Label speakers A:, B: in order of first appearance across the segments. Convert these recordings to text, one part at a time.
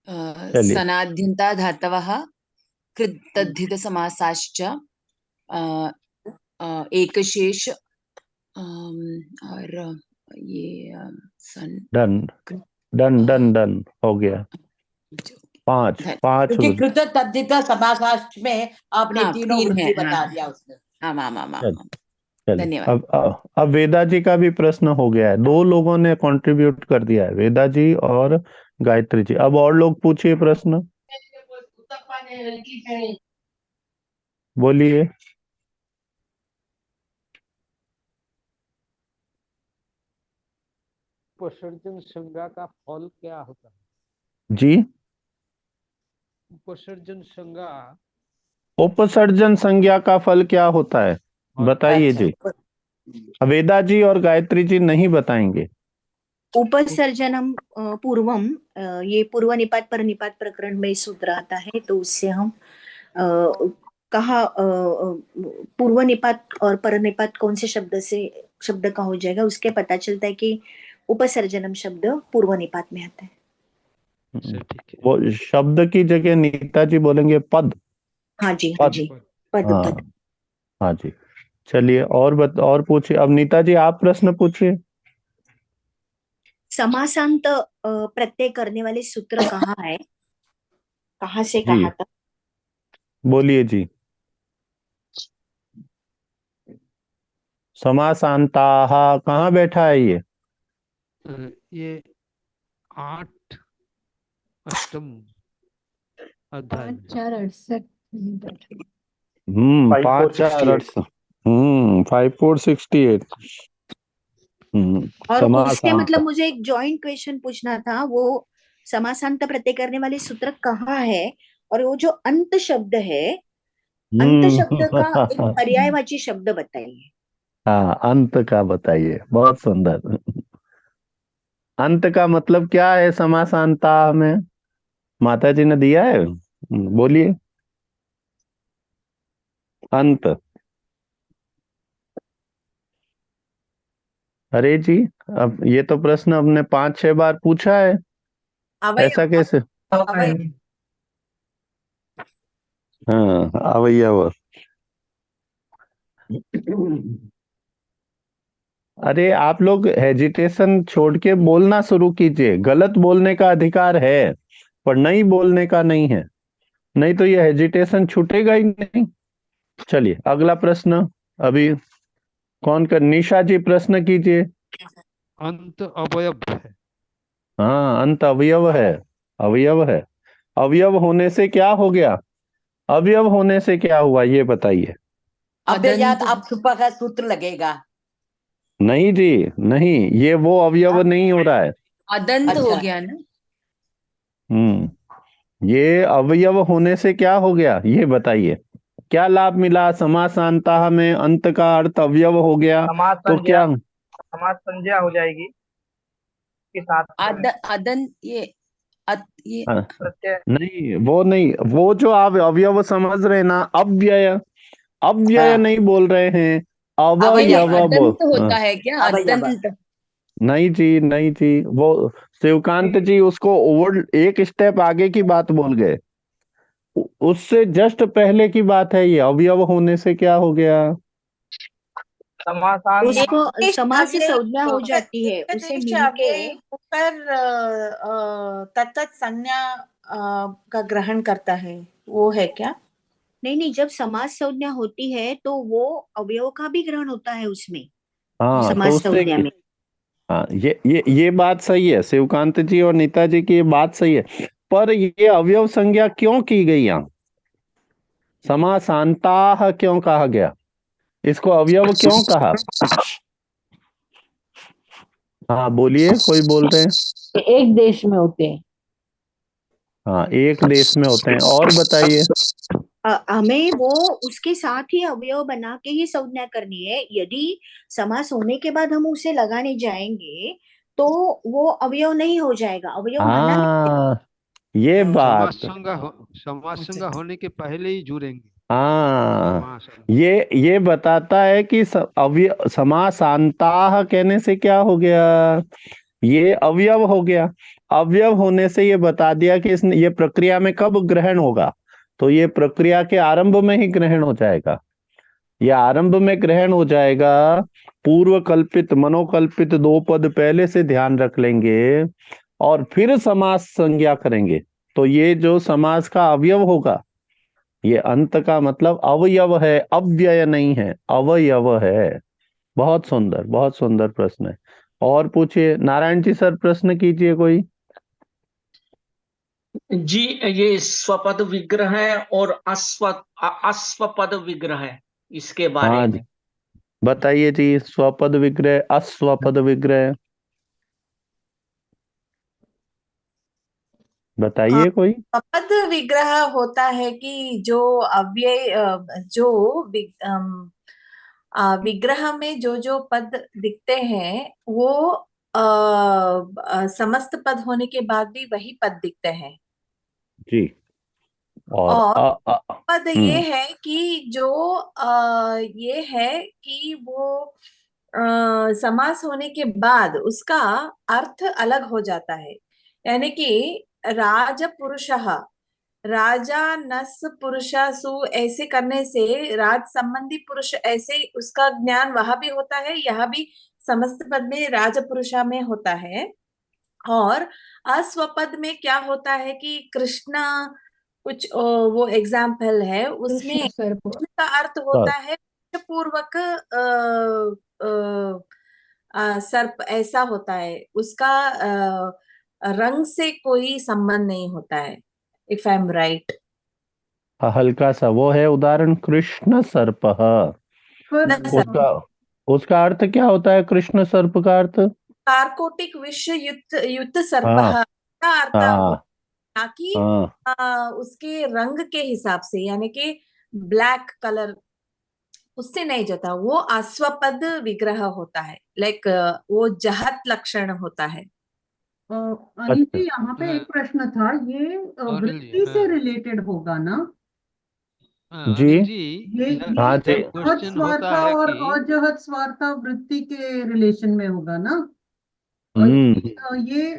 A: चलिए।
B: सनाद्यन्ता धातवः कृत्तद्धितसमासाश्च एकशेष और ये सन
A: डन डन डन डन हो गया। पांच पांच
C: क्योंकि कृत तद्धित समासाष्ट में आपने
B: हाँ,
C: तीनों
B: तीन है।
C: वृद्धि बता
B: हाँ
C: दिया उसने।
B: हाँ।
A: चलिए।
B: धन्यवाद।
A: अब वेदा जी का भी प्रश्न हो गया है। दो लोगों ने कंट्रीब्यूट कर दिया है, वेदा जी और गायत्री जी। अब और लोग पूछिए प्रश्न, बोलिए।
D: उपसर्जन संज्ञा का फल क्या होता है?
A: जी,
D: उपसर्जन संज्ञा,
A: उपसर्जन संज्ञा का फल क्या होता है, बताइए जी। वेदा जी और गायत्री जी नहीं बताएंगे।
E: उपसर्जनम पूर्वम, ये पूर्व निपात पर निपात प्रकरण में सूत्र आता है, तो उससे हम कहा पूर्व निपात और पर निपात कौन से शब्द का हो जाएगा, उसके पता चलता है कि उपसर्जनम शब्द पूर्व निपात में आता है।
A: वो शब्द की जगह नीता जी बोलेंगे पद।
E: हाँ जी, हाँ
A: पद।
E: जी, पद
A: हाँ
E: पद।
A: हाँ जी। चलिए और पूछिए। अब नीता जी आप प्रश्न पूछिए।
E: समासांत प्रत्यय करने वाले सूत्र कहाँ है, कहाँ से
A: जी
E: कहाँ तक?
A: बोलिए जी। समासांताः कहाँ बैठा है
D: ये 8 अष्टम अध्याय
F: 5-4-68
A: 5 4 8 5 4 68।
E: और उसके
A: समासांत।
E: मतलब मुझे एक जॉइंट क्वेश्चन पूछना था, वो समासांत प्रत्यय करने वाले सूत्र कहाँ है, और वो जो अंत शब्द है, अंत शब्द का एक पर्यायवाची शब्द बताइए।
A: हाँ, अंत का बताइए। बहुत सुंदर। अंत का मतलब क्या है समासांता में, माता जी ने दिया है, बोलिए। अंत। अरे जी, अब ये तो प्रश्न हमने 5 6 बार पूछा है, ऐसा
C: अवयव।
A: कैसे?
C: अवयव।
A: हाँ, अवयव। अरे आप लोग हेजिटेशन छोड़ के बोलना शुरू कीजिए। गलत बोलने का अधिकार है, पर नहीं बोलने का नहीं है। नहीं तो ये हेजिटेशन छूटेगा ही नहीं। चलिए अगला प्रश्न। अभी कौन कर, निशा जी प्रश्न कीजिए।
D: अंत अवयव है।
A: हाँ, अंत अवयव है। अवयव है। अवयव होने से क्या हो गया, अवयव होने से क्या हुआ ये बताइए।
C: अव्ययात आप सुपा का सूत्र लगेगा।
A: नहीं जी, नहीं, ये वो अवयव नहीं हो रहा है।
B: अदंत हो गया ना।
A: ये अवयव होने से क्या हो गया ये बताइए। क्या लाभ मिला, समासांता में अंत का अर्थ अवयव हो गया तो क्या?
G: समास संज्ञा हो जाएगी के साथ
B: अदंत ये
A: हाँ,
G: प्रत्यय।
A: नहीं वो नहीं, वो जो आप अवयव समझ रहे हैं ना, अव्यय, अव्यय नहीं बोल रहे हैं, अवयव बोल।
B: अदंत होता है क्या, अदंत?
A: नहीं जी, नहीं जी, वो शिवकांत जी उसको ओवर एक स्टेप आगे की बात बोल गए। उससे जस्ट पहले की बात है, ये अवयव होने से क्या हो गया।
E: उसको समास से संज्ञा हो जाती है, उसे मिलके
C: ऊपर तत्त संज्ञा का ग्रहण करता है, वो है क्या?
E: नहीं, जब समास संज्ञा होती है तो वो अवयव का भी ग्रहण होता है उसमें,
A: हाँ तो
E: समास
A: उससे
E: संज्ञा में।
A: हाँ, ये बात सही है, शिवकांत जी और नीता जी की ये बात सही है। पर ये अवयव संज्ञा क्यों की गई यहाँ, समासांताः क्यों कहा गया, इसको अवयव क्यों कहा? हाँ बोलिए, कोई बोल रहे हैं।
F: एक देश में होते हैं।
A: हाँ, एक देश में होते हैं। और बताइए।
E: हमें वो उसके साथ ही अवयव बना के ही संज्ञा करनी है। यदि समास होने के बाद हम उसे लगाने जाएंगे तो वो अवयव नहीं हो जाएगा, अवयव माना नहीं।
A: हाँ, ये बात।
D: समास संज्ञा होने के पहले ही जुड़ेंगे।
A: हाँ, ये बताता है कि अवयव, समासांताः कहने से क्या हो गया, ये अवयव हो गया। अवयव होने से ये बता दिया कि ये प्रक्रिया में कब ग्रहण होगा, तो ये प्रक्रिया के आरंभ में ही ग्रहण हो जाएगा। ये आरंभ में ग्रहण हो जाएगा। पूर्व कल्पित मनोकल्पित दो पद पहले से ध्यान रख लेंगे और फिर समास संज्ञा करेंगे, तो ये जो समास का अवयव होगा, ये अंत का मतलब अवयव है, अव्यय नहीं है, अवयव है। बहुत सुंदर प्रश्न है। और पूछिए नारायण जी, सर प्रश्न कीजिए कोई।
H: जी, ये स्वपद विग्रह है और अश्वपद विग्रह है, इसके बारे
A: हाँ
H: में
A: जी, बताइए जी। स्वपद विग्रह, अस्वपद विग्रह, बताइए कोई।
C: पद विग्रह होता है कि जो अव्यय जो विग्रह में जो जो पद दिखते हैं वो समस्त पद होने के बाद भी वही पद दिखते हैं।
A: जी। और
C: और पद ये
A: हम्म,
C: है कि जो ये है कि वो समास होने के बाद उसका अर्थ अलग हो जाता है। यानी कि राज पुरुषः, राजा नस पुरुषासु ऐसे करने से राज संबंधी पुरुष ऐसे उसका ज्ञान वहां भी होता है, यहाँ भी समस्त पद में राज पुरुषा में होता है। और अस्वपद में क्या होता है कि कृष्णा कुछ वो एग्जाम्पल है उसमें
F: कृष्ण सर्प
C: कृष्ण का अर्थ
A: सर,
C: होता है पूर्वक सर्प ऐसा होता है, उसका रंग से कोई संबंध नहीं होता है, इफ आई एम राइट।
A: हल्का सा वो है उदाहरण, कृष्ण सर्प।
F: पर
C: न सर,
A: उसका उसका अर्थ क्या होता है, कृष्ण सर्प का अर्थ?
C: कार्कोटिक विश्व युक्त युक्त सर्प
A: हाँ
C: का अर्थ हो,
A: हाँ
C: ना कि
A: हाँ।
C: उसके रंग के हिसाब से, यानी कि ब्लैक कलर उससे नहीं जाता, वो अश्वपद विग्रह होता है। लाइक वो जहत लक्षण होता है।
I: अनिल
A: अच्छा,
I: जी, यहाँ पे एक प्रश्न था, ये
D: अनिल जी,
I: वृत्ति से
D: हाँ
I: रिलेटेड होगा ना?
D: हाँ
A: जी।
D: अनिल जी,
I: ये
A: हाँ जी।
I: जहत
D: क्वेश्चन होता
I: स्वार्था
D: है
I: और
D: कि
I: अजहत स्वार्था वृत्ति के रिलेशन में होगा ना? और
A: हम्म।
I: ये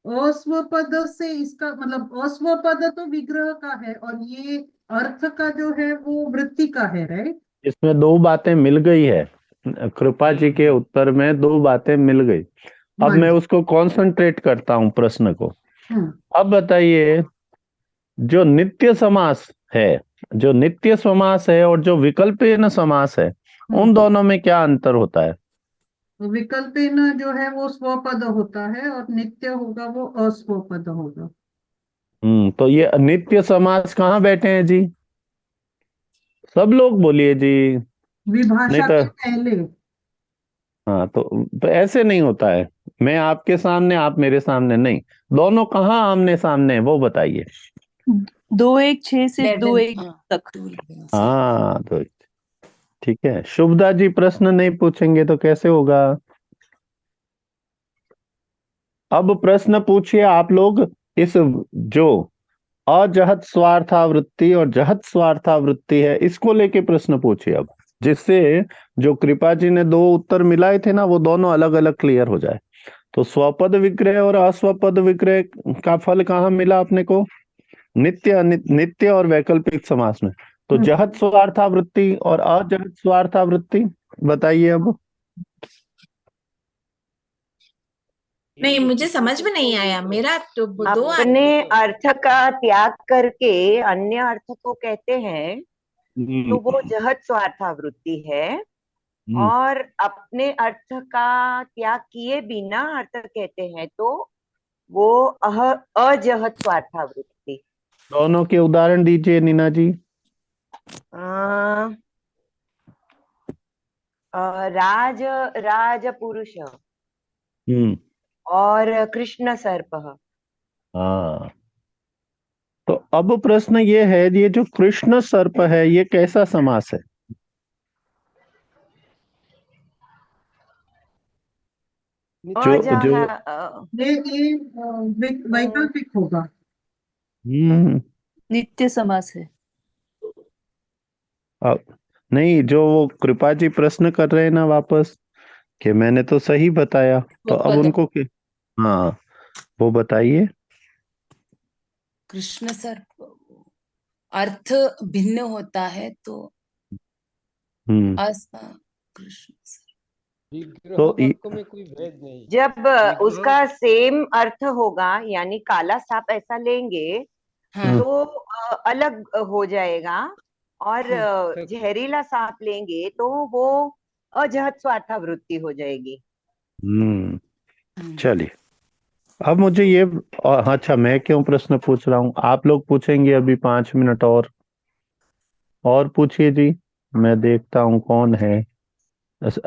I: अस्वपद से इसका मतलब अस्वपद तो विग्रह का है और ये अर्थ का जो है वो वृत्ति का है, राइट?
A: इसमें दो बातें मिल गई है, कृपा जी के उत्तर में दो बातें मिल गई। अब
I: हाँ
A: मैं
I: जी।
A: उसको कॉन्सेंट्रेट करता हूँ प्रश्न को।
I: हम्म
A: अब बताइए, जो नित्य समास है, जो नित्य समास है और जो विकल्पेन समास है, उन
I: हम्म
A: दोनों में क्या अंतर होता है?
I: विकल्पेन जो है वो स्वपद होता है और नित्य होगा वो अस्वपद होगा।
A: तो ये नित्य समास कहाँ बैठे हैं जी? सब लोग बोलिए जी। नहीं
I: विभाषा
A: तो
I: के पहले।
A: हाँ, तो ऐसे नहीं होता है। मैं आपके सामने, आप मेरे सामने नहीं, दोनों कहाँ आमने सामने है वो बताइए।
J: 2-1-6 से
B: लेकिन
J: 2-1
B: हाँ,
J: तक।
A: हाँ तो ठीक है। शुभदा जी प्रश्न नहीं पूछेंगे तो कैसे होगा? अब प्रश्न पूछिए आप लोग। इस जो अजहत स्वार्थावृत्ति और जहत स्वार्थावृत्ति है, इसको लेके प्रश्न पूछिए अब, जिससे जो कृपा जी ने दो उत्तर मिलाए थे ना, वो दोनों अलग अलग क्लियर हो जाए। तो स्वपद विग्रह और अस्वपद विग्रह का फल कहाँ मिला अपने को? नित्य और वैकल्पिक समास में। तो जहत स्वार्थावृत्ति और अजहत स्वार्थावृत्ति, बताइए अब।
C: नहीं, मुझे समझ में नहीं आया। मेरा तो दो
K: अपने अर्थ का त्याग करके अन्य अर्थ को कहते हैं तो वो जहत स्वार्थावृत्ति है, और अपने अर्थ का त्याग किए बिना अर्थ कहते हैं तो वो अजहत स्वार्थावृत्ति।
A: दोनों के उदाहरण दीजिए नीना जी।
K: राज राज पुरुष और कृष्ण सर्प।
A: हाँ, तो अब प्रश्न ये है, ये जो कृष्ण सर्प है ये कैसा समास है? जो
I: ये वैकल्पिक होगा।
J: नित्य समास है।
A: अब नहीं, जो वो कृपा जी प्रश्न कर रहे हैं ना वापस, कि मैंने तो सही बताया, तो अब
B: स्वपद।
A: उनको हाँ, वो बताइए।
B: कृष्ण सर, अर्थ भिन्न होता है तो कृष्ण सर,
D: विग्रह
A: तो
D: वाक्य में कोई भेद नहीं।
K: जब
D: विग्रह
K: उसका सेम अर्थ होगा, यानी काला सांप ऐसा लेंगे
B: हाँ
K: तो अलग हो जाएगा, और जहरीला सांप लेंगे तो वो अजहत स्वार्थावृत्ति हो जाएगी।
A: चलिए, अब मुझे ये अच्छा, मैं क्यों प्रश्न पूछ रहा हूँ, आप लोग पूछेंगे अभी 5 मिनट और पूछिए जी। मैं देखता हूँ कौन है।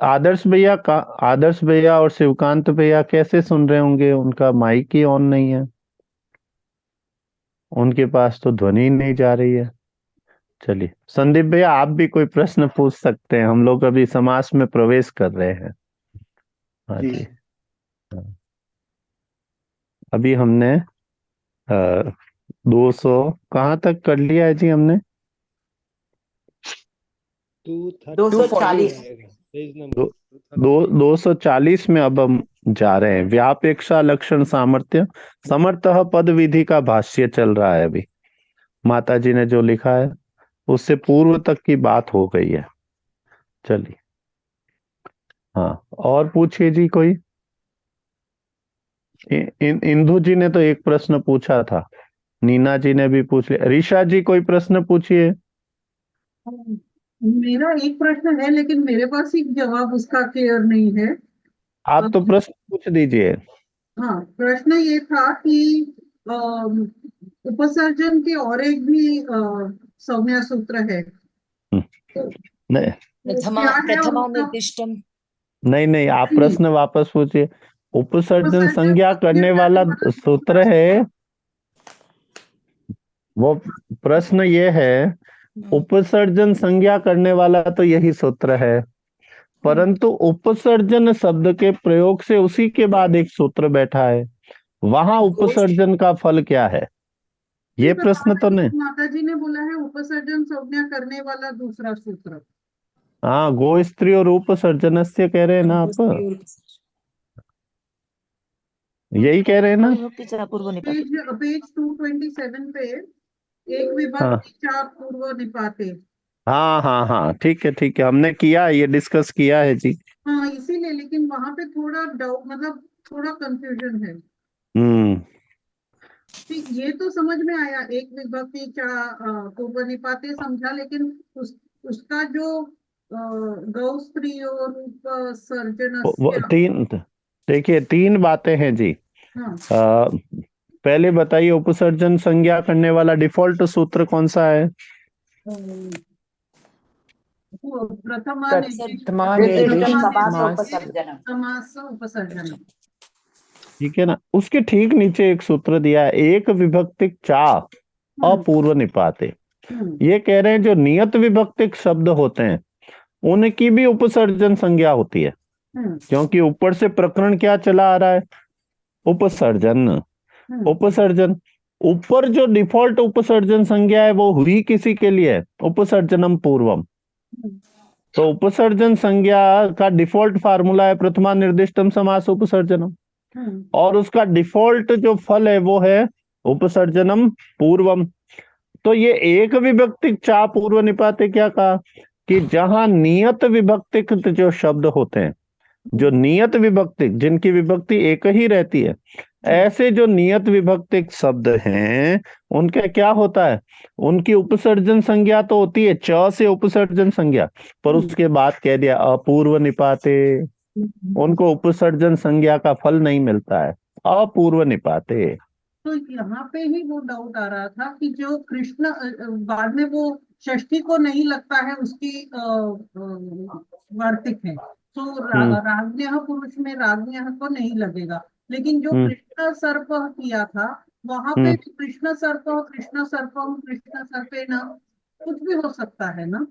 A: आदर्श भैया का, आदर्श भैया और शिवकांत भैया कैसे सुन रहे होंगे, उनका माइक ही ऑन नहीं है, उनके पास तो ध्वनि नहीं जा रही है। चलिए संदीप भैया, आप भी कोई प्रश्न पूछ सकते हैं, हम लोग अभी समास में प्रवेश कर रहे हैं। हाँ जी, अभी हमने 200 कहाँ तक कर लिया है जी हमने?
K: 240।
A: 240 में अब हम जा रहे हैं। व्यापेक्षा लक्षण सामर्थ्य समर्थः पद विधि का भाष्य चल रहा है अभी। माता जी ने जो लिखा है उससे पूर्व तक की बात हो गई है। चलिए, हाँ और पूछिए जी कोई। इंदु जी ने तो एक प्रश्न पूछा था, नीना जी ने भी पूछ लिया। ऋषा जी कोई प्रश्न पूछिए।
I: मेरा एक प्रश्न है, लेकिन मेरे पास ही जवाब उसका क्लियर नहीं है।
A: आप तो प्रश्न पूछ दीजिए।
I: हाँ, प्रश्न ये था कि उपसर्जन के और एक भी संज्ञा सूत्र है,
A: नहीं
B: प्रथमा
I: क्या है
B: प्रथमा
I: उसका?
B: निर्दिष्टम।
A: नहीं, आप प्रश्न वापस पूछिए। उपसर्जन
I: उपसर्जन
A: संज्ञा करने वाला सूत्र है, वो प्रश्न ये है, उपसर्जन संज्ञा करने वाला तो यही सूत्र है, परंतु उपसर्जन शब्द के प्रयोग से उसी के बाद एक सूत्र बैठा है, वहां उपसर्जन का फल क्या है, ये प्रश्न तो नहीं।
I: माता जी ने बोला है उपसर्जन संज्ञा करने वाला दूसरा सूत्र।
A: हाँ, गो स्त्री और उपसर्जनस्य कह रहे हैं ना आप, यही कह रहे हैं ना?
I: पेज 227 पे एक विभक्ति चार पूर्व निपाते।
A: हाँ, ठीक है, हमने किया है, ये डिस्कस किया है जी।
I: हाँ, इसीलिए, लेकिन वहां पे थोड़ा डाउट, मतलब थोड़ा कंफ्यूजन है। ठीक, ये तो समझ में आया, एक विभक्ति पूर्व निपाते समझा, लेकिन उसका जो गौ स्त्री और उपसर्जन,
A: देखिए 3 बातें हैं जी।
I: हाँ,
A: पहले बताइए, उपसर्जन संज्ञा करने वाला डिफॉल्ट सूत्र कौन सा है?
I: समास उपसर्जन।
A: ठीक है ना, उसके ठीक नीचे एक सूत्र दिया है, एक विभक्तिक चा अपूर्व निपाते। ये कह रहे हैं जो नियत विभक्तिक शब्द होते हैं उनकी भी उपसर्जन संज्ञा होती है, क्योंकि ऊपर से प्रकरण क्या चला आ रहा है, उपसर्जन। ऊपर जो डिफॉल्ट उपसर्जन संज्ञा है वो हुई किसी के लिए, उपसर्जनम पूर्वम। तो उपसर्जन संज्ञा का डिफॉल्ट फार्मूला है प्रथमा निर्दिष्टम समास उपसर्जनम, और उसका डिफॉल्ट जो फल है वो है उपसर्जनम पूर्वम। तो ये एक विभक्तिक चा पूर्व निपाते क्या कहा कि जहां नियत विभक्तिक जो शब्द होते हैं, जो नियत विभक्तिक, जिनकी विभक्ति एक ही रहती है, ऐसे जो नियत विभक्तिक शब्द हैं उनका क्या होता है, उनकी उपसर्जन संज्ञा तो होती है च से उपसर्जन संज्ञा, पर उसके बाद कह दिया अपूर्व निपाते, उनको उपसर्जन संज्ञा का फल नहीं मिलता है, अपूर्व निपाते।
I: तो यहाँ पे ही वो डाउट आ रहा था कि जो कृष्ण बाद में वो षष्ठी को नहीं लगता है, उसकी वार्तिक है, तो राज्ञः पुरुष में राज्ञः को नहीं लगेगा, लेकिन जो कृष्ण सर्प किया था वहां पे कृष्ण सर्पम कृष्ण सर्पे न कुछ भी हो सकता है ना,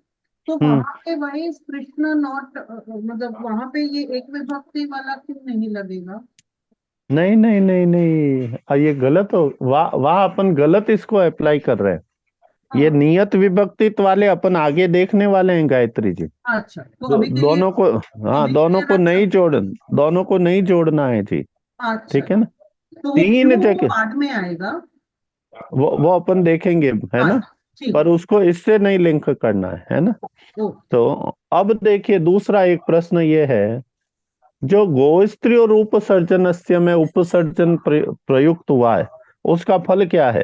I: तो वहां पे वही कृष्ण नॉट, मतलब वहां पे ये एक विभक्ति वाला क्यों नहीं लगेगा?
A: नहीं, ये गलत हो, वहां अपन गलत इसको अप्लाई कर रहे हैं। ये नियत विभक्तित्व वाले अपन आगे देखने वाले हैं गायत्री जी।
I: अच्छा, तो अभी
A: दोनों को, हाँ दोनों को नहीं जोड़ना है जी।
I: अच्छा,
A: ठीक है ना,
I: तो वो
A: तीन
I: क्यों
A: जगह
I: बाद में आएगा।
A: वो अपन देखेंगे, है ना।
I: ठीक।
A: पर उसको इससे नहीं लिंक करना है ना।
I: ओ,
A: तो अब देखिए दूसरा एक प्रश्न ये है, जो गोस्त्री और उपसर्जनस्य में उपसर्जन प्रयुक्त हुआ है उसका फल क्या है?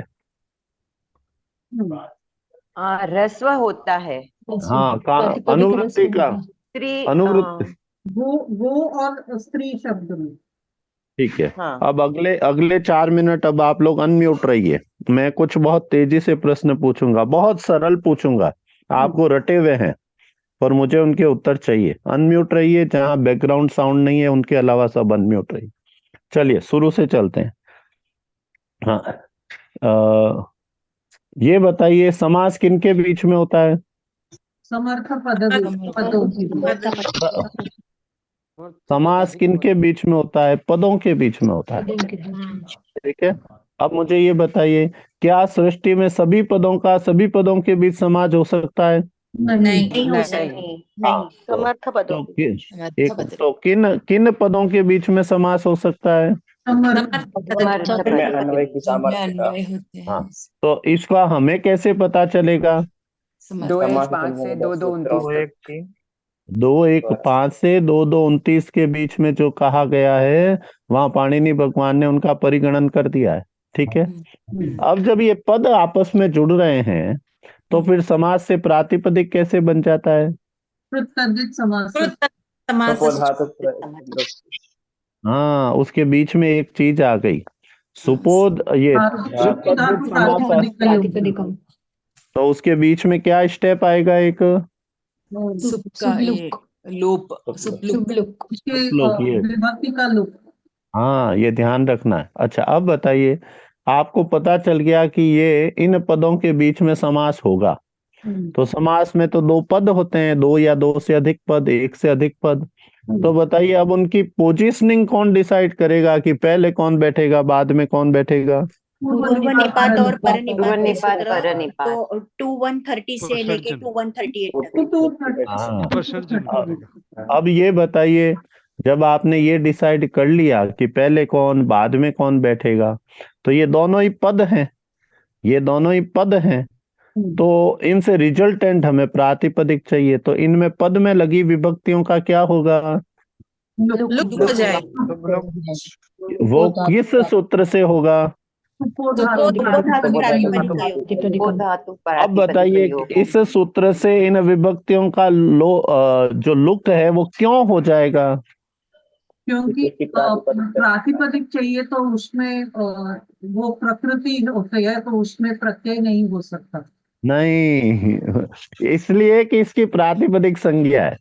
K: रस्व होता है।
A: हाँ, का अनुवृत्ति का
K: स्त्री
A: अनुवृत्ति।
I: वो और स्त्री शब्द में।
A: ठीक है।
K: हाँ।
A: अब अगले अगले 4 मिनट अब आप लोग अनम्यूट रहिए। मैं कुछ बहुत तेजी से प्रश्न पूछूंगा, बहुत सरल पूछूंगा, आपको रटे हुए हैं पर मुझे उनके उत्तर चाहिए। अनम्यूट रहिए, जहां बैकग्राउंड साउंड नहीं है उनके अलावा सब अनम्यूट रहिए। चलिए शुरू से चलते हैं। हाँ, ये बताइए समास किनके बीच में होता है?
I: समर्थ पदों की।
A: समास किनके बीच में होता है? पदों के बीच में होता है। ठीक है। अब मुझे ये बताइए, क्या सृष्टि में सभी पदों का सभी पदों के बीच समास हो सकता है?
E: नहीं हो
K: नहीं।
E: सकता। नहीं।
K: समर्थ पदों
A: तो
K: के।
A: किन किन पदों के बीच में समास हो सकता है?
K: समर्थ पद
B: में
K: के
B: अन्वय
K: बीच।
B: होते हैं।
A: हाँ, तो इसका हमें कैसे पता चलेगा?
L: 2:1:5 से 2:2:29 तक।
A: 2:1:5 से 2:2:29 के बीच में जो कहा गया है वहां पाणिनि भगवान ने उनका परिगणन कर दिया है। ठीक है। अब जब ये पद आपस में जुड़ रहे हैं तो फिर समास से प्रातिपदिक कैसे बन जाता है? हाँ, उसके बीच में एक चीज आ गई, सुपोध, ये
E: प्रातिपदिकम।
A: तो उसके बीच में क्या स्टेप आएगा? एक सुपलुक, ये
I: विभक्ति का लुक।
A: हाँ, ये ध्यान रखना है। अच्छा, अब बताइए, आपको पता चल गया कि ये इन पदों के बीच में समास होगा। तो समास में तो 2 पद होते हैं, 2 या 2 से अधिक पद, 1 से अधिक पद। तो बताइए अब उनकी पोजीशनिंग कौन डिसाइड करेगा कि पहले कौन बैठेगा बाद में कौन बैठेगा?
E: पूर्व निपात और पर निपात में
K: निपात,
E: सूत्र
K: पर निपात।
E: तो 2130 से लेके 2138 तक।
A: हाँ, अब ये बताइए, जब आपने ये डिसाइड कर लिया कि पहले कौन बाद में कौन बैठेगा, तो ये दोनों ही पद हैं, ये दोनों ही पद हैं, तो इनसे रिजल्टेंट हमें प्रातिपदिक चाहिए। तो इनमें पद में लगी विभक्तियों का क्या होगा?
C: लुक हो जाएगा।
A: वो किस सूत्र से होगा? अब बताइए, इस सूत्र से इन विभक्तियों का जो लुक है वो क्यों हो जाएगा?
I: क्योंकि प्रातिपदिक चाहिए तो उसमें वो प्रकृति होती है, तो उसमें प्रत्यय नहीं हो सकता।
A: नहीं, इसलिए कि इसकी प्रातिपदिक संज्ञा है।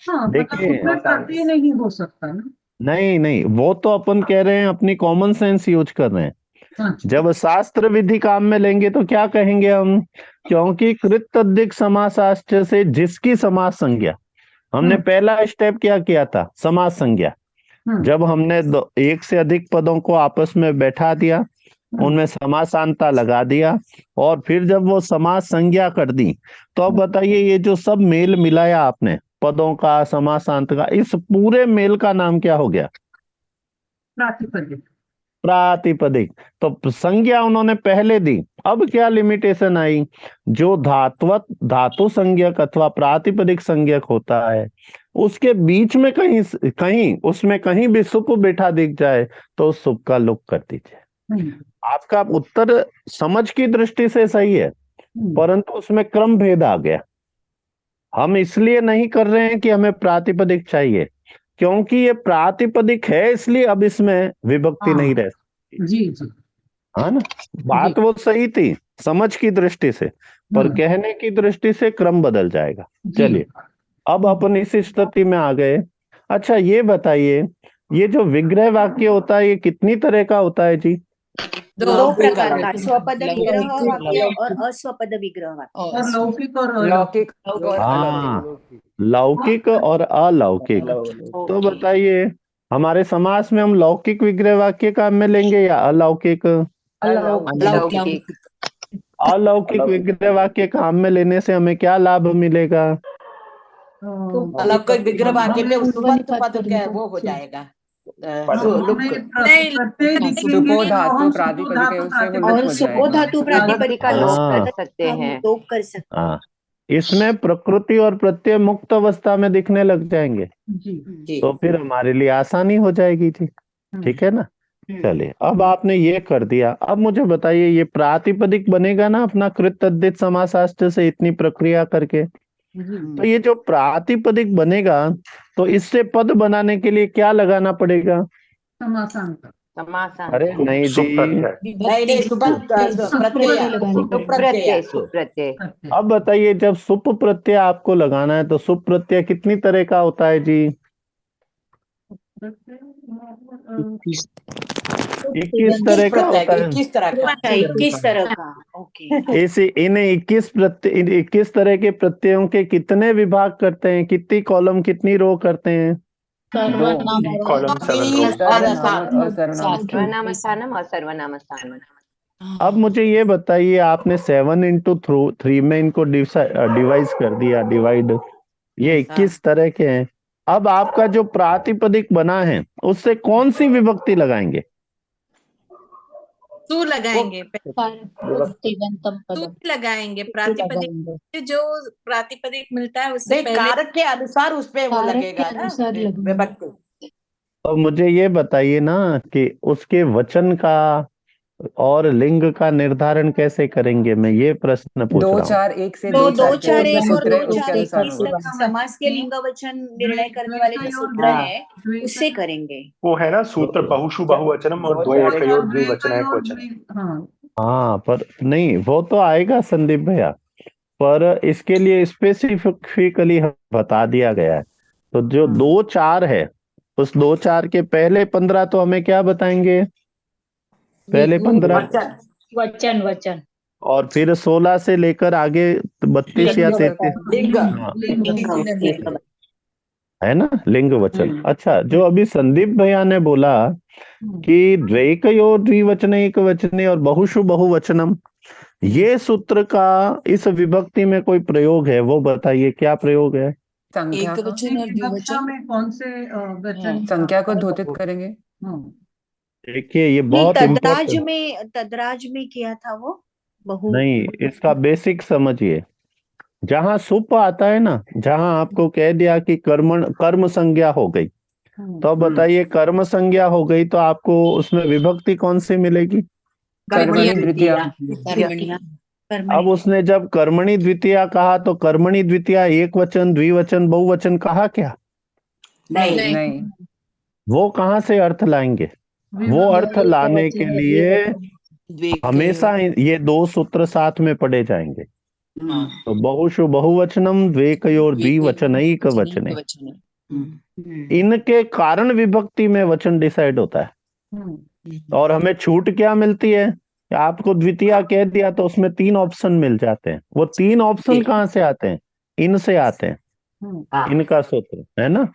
I: हाँ,
A: देखिए,
I: उसमें प्रत्यय नहीं हो सकता ना।
A: नहीं नहीं, वो तो अपन कह रहे हैं अपनी कॉमन सेंस यूज कर रहे हैं। जब शास्त्र विधि काम में लेंगे तो क्या कहेंगे हम? क्योंकि कृत तद्धिक समासाश्च से जिसकी समास संज्ञा, हमने पहला स्टेप क्या किया था? समास संज्ञा। जब हमने 1 से अधिक पदों को आपस में बैठा दिया, उनमें समासांता लगा दिया, और फिर जब वो समास संज्ञा कर दी, तो अब बताइए ये जो सब मेल मिलाया आपने पदों का, समासांत का, इस पूरे मेल का नाम क्या हो गया?
I: प्रातिपदिक।
A: प्रातिपदिक। तो संज्ञा उन्होंने पहले दी, अब क्या लिमिटेशन आई? जो धातु संज्ञक अथवा प्रातिपदिक संज्ञक होता है उसके बीच में कहीं कहीं उसमें कहीं भी सुप बैठा दिख जाए तो उस सुप का लुक कर दीजिए। आपका उत्तर समझ की दृष्टि से सही है, परंतु उसमें क्रम भेद आ गया। हम इसलिए नहीं कर रहे हैं कि हमें प्रातिपदिक चाहिए, क्योंकि ये प्रातिपदिक है इसलिए अब इसमें विभक्ति नहीं रह सकती।
I: जी जी,
A: हाँ ना, बात वो सही थी समझ की दृष्टि से, पर कहने की दृष्टि से क्रम बदल जाएगा। चलिए, अब अपन इस स्थिति में आ गए। अच्छा, ये बताइए, ये जो विग्रह वाक्य होता है ये कितनी तरह का होता है जी?
E: 2 प्रकार का, स्वपद विग्रह वाक्य और अस्वपद विग्रह वाक्य।
I: और लौकिक और
L: लौकिक और
A: हाँ,
L: अलौकिक।
A: लौकिक और अलौकिक। तो बताइए, हमारे समास में हम लौकिक विग्रह वाक्य काम में लेंगे या अलौकिक?
L: अलौकिक।
A: अलौकिक विग्रह वाक्य काम में लेने से हमें क्या लाभ मिलेगा?
M: अलौकिक विग्रह वाक्य में उपपद पद क्या है वो हो जाएगा।
I: हमें
C: नहीं,
I: प्रत्यय
C: नहीं,
I: दिखेंगे
F: सुपो
I: तो
F: धातु
I: हम
F: प्रातिपदिक है, उससे वो
I: प्रातिपदिक
F: लुप्त
E: और
F: हो
E: सुपो
F: जाएगा।
E: धातु प्रातिपदिक
K: का लोप कर
A: हाँ
K: सकते
E: हम
K: हैं।
E: लोप कर सकते हैं।
A: हाँ, इसमें प्रकृति और प्रत्यय मुक्त अवस्था में दिखने लग जाएंगे,
I: जी।
A: तो फिर हमारे लिए आसानी हो जाएगी जी। ठीक है ना। चलिए, अब आपने ये कर दिया, अब मुझे बताइए ये प्रातिपदिक बनेगा ना अपना कृत तद्धित समासाष्ट से इतनी प्रक्रिया करके। तो ये जो प्रातिपदिक बनेगा, तो इससे पद बनाने के लिए क्या लगाना पड़ेगा?
I: समासांतर।
A: अरे नहीं जी,
L: नहीं
E: प्रत्यय लगानी पड़ेगी।
K: प्रत्यय सुप्रत्यय।
A: अब बताइए जब सुप प्रत्यय आपको लगाना है तो सुप प्रत्यय कितनी तरह का होता है जी? 21 तरह का होता है।
L: 21 तरह का।
E: अच्छा, 21 तरह का। ओके।
A: ऐसे इन्हें 21 तरह के प्रत्ययों के कितने विभाग करते हैं, कितनी कॉलम कितनी रो करते हैं?
L: कॉलम 7 रो।
F: सर्वनाम और सर्वनाम।
K: सर्वनाम स्थानम और सर्वनाम स्थानम।
A: अब मुझे ये बताइए, आपने 7 into 3 में इनको डिवाइड कर दिया, डिवाइड, ये 21 तरह के हैं। अब आपका जो प्रातिपदिक बना है उससे कौन सी विभक्ति लगाएंगे?
C: तू लगाएंगे,
J: विभक्तिगंतम
C: तू
J: पदम
C: लगाएंगे प्रातिपदिक, जो प्रातिपदिक मिलता है उससे
L: नहीं,
C: पहले
L: कारक के अनुसार उसपे वो
J: कारक के
L: लगेगा ना
J: अनुसार लगेगा।
L: विभक्ति।
A: तो मुझे ये बताइए ना कि उसके वचन का और लिंग का निर्धारण कैसे करेंगे, मैं ये प्रश्न पूछ
F: 2
A: रहा हूँ।
F: 4 1 से
E: तो
F: 2
E: 2
F: 4 के
E: 4
F: उसमें
E: 1 और
F: सूत्र है,
E: 2
F: उसके
E: 4
F: अनुसार
E: 21
F: होगा।
E: तक समास के लिंग वचन निर्णय करने वाले जो सूत्र है उससे करेंगे।
G: वो है ना सूत्र बहुषु बहुवचनम और द्वयोर द्विवचन वचन।
A: हाँ, पर नहीं, वो तो आएगा संदीप भैया, पर इसके लिए स्पेसिफिकली बता दिया गया है। तो जो 2 4 है, उस 2 4 के पहले 15 तो हमें क्या बताएंगे? पहले 15
J: वचन वचन
A: और फिर 16 से लेकर आगे 32 या 33।
L: लिंग।
A: हाँ,
E: लिंग
A: है ना, लिंग वचन। अच्छा, जो अभी संदीप भैया ने बोला कि द्वैकयो द्विवचन एक वचने और बहुषु बहुवचनम, ये सूत्र का इस विभक्ति में कोई प्रयोग है? वो बताइए, क्या प्रयोग है?
F: संख्या
J: एक
F: को,
J: वचन और
I: विवक्षा
J: द्विवचन।
I: में कौन से वचन?
F: संख्या को धोतित करेंगे।
A: देखिए, ये
E: नहीं,
A: बहुत
E: तद्राज में किया था वो बहु।
A: नहीं, इसका बेसिक समझिए। जहां सुप आता है ना, जहां आपको कह दिया कि कर्म संज्ञा हो गई, तो अब बताइए कर्म संज्ञा हो गई तो आपको उसमें विभक्ति कौन सी मिलेगी?
F: कर्मणि द्वितीया।
A: अब उसने जब कर्मणि द्वितीया कहा तो कर्मणि द्वितीया एक वचन द्विवचन बहुवचन कहा क्या?
F: नहीं,
A: वो कहाँ से अर्थ लाएंगे? वो अर्थ लाने के लिए हमेशा ये 2 सूत्र साथ में पढ़े जाएंगे। तो बहुषु बहुवचनम द्वेकयोर द्विवचनैक वचने, इनके कारण विभक्ति में वचन डिसाइड होता है। और हमें छूट क्या मिलती है? आपको द्वितीया कह दिया तो उसमें 3 ऑप्शन मिल जाते हैं। वो 3 ऑप्शन कहाँ से आते हैं? इनसे आते हैं, इनका सूत्र है ना।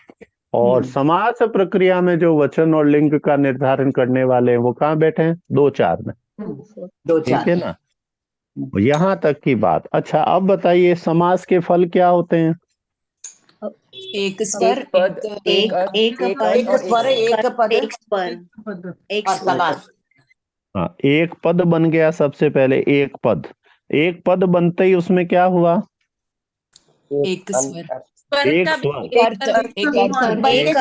A: और समास प्रक्रिया में जो वचन और लिंग का निर्धारण करने वाले हैं वो कहाँ बैठे हैं? 2 4 में। ठीक है ना, यहाँ तक की बात। अच्छा, अब बताइए समास के फल क्या होते हैं?
J: एक स्वर
F: पद,
E: एक
L: स्वर, एक पद,
E: एक
L: और
E: स्वर।
L: समास।
A: हाँ, एक पद बन गया सबसे पहले। एक पद बनते ही उसमें क्या हुआ?
J: एक स्वर,
A: एक स्वर,
E: एक अर्थ
L: समास
E: और
L: बन
E: एक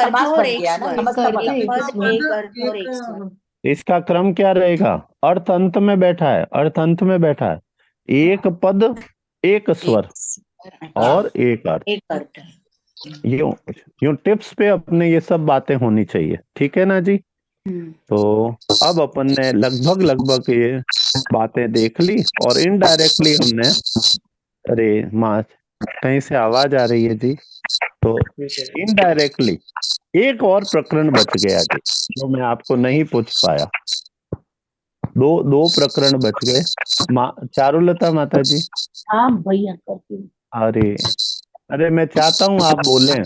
L: गया ना,
E: स्वर।
L: समस्त पद।
E: एक पद, एक अर्थ और एक स्वर।
A: इसका क्रम क्या रहेगा? अर्थ अंत में बैठा है, अर्थ अंत में बैठा है। एक पद, एक स्वर और एक अर्थ।
E: एक अर्थ।
A: यूं टिप्स पे अपने ये सब बातें होनी चाहिए। ठीक है ना जी। तो अब अपन ने लगभग ये बातें देख ली और इनडायरेक्टली हमने, अरे माँ कहीं से आवाज आ रही है जी, तो इनडायरेक्टली एक और प्रकरण बच गया जी, जो मैं आपको नहीं पूछ पाया। दो प्रकरण बच गए। चारुलता माता जी।
J: हाँ भैया करती हूँ।
A: अरे मैं चाहता हूँ आप बोलें,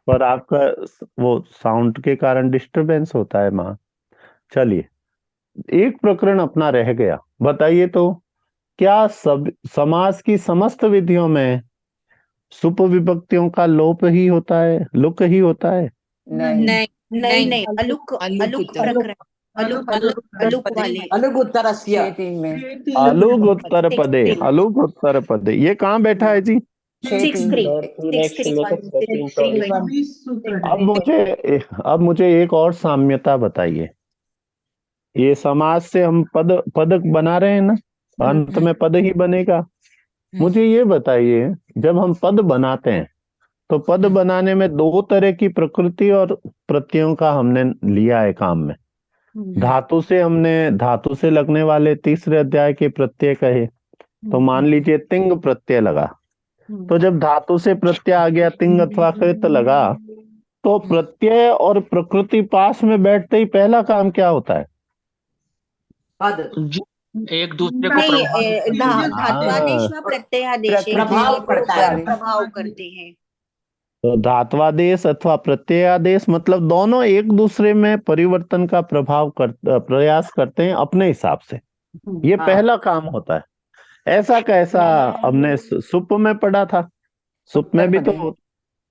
A: पर आपका वो साउंड के कारण डिस्टरबेंस होता है माँ। चलिए, एक प्रकरण अपना रह गया। बताइए तो, क्या सब समास की समस्त विधियों में सुप विभक्तियों का लोप ही होता है, लुक ही होता है?
F: नहीं,
E: नहीं अलुक अलुक प्रकरण अलुक अलुक वाले
L: अलग उत्तरस्य
F: 6-3 में
A: अलुग उत्तर पदे, अलुग उत्तर पदे, ये कहाँ बैठा है जी?
I: 20 सूत्र है।
A: अब मुझे एक और साम्यता बताइए। ये समाज से हम पद बना रहे हैं ना, अंत में पद ही बनेगा। मुझे ये बताइए, जब हम पद बनाते हैं तो पद बनाने में दो तरह की प्रकृति और प्रत्ययों का हमने लिया है काम में। धातु से हमने धातु से लगने वाले तीसरे अध्याय के प्रत्यय कहे, तो मान लीजिए तिंग प्रत्यय लगा, तो जब धातु से प्रत्यय आ गया, तिंग अथवा कृत लगा, तो प्रत्यय और प्रकृति पास में बैठते ही पहला काम क्या होता है?
L: पद
H: एक दूसरे को
E: नहीं
H: प्रभावित
E: धात्वादेश व प्रत्ययादेश
L: प्रभाव करता है।
E: प्रभाव करते हैं।
A: तो धात्वादेश अथवा प्रत्ययादेश मतलब दोनों एक दूसरे में परिवर्तन का प्रयास करते हैं अपने हिसाब से। ये पहला काम होता है। ऐसा कैसा हमने सुप में पढ़ा था? सुप में भी तो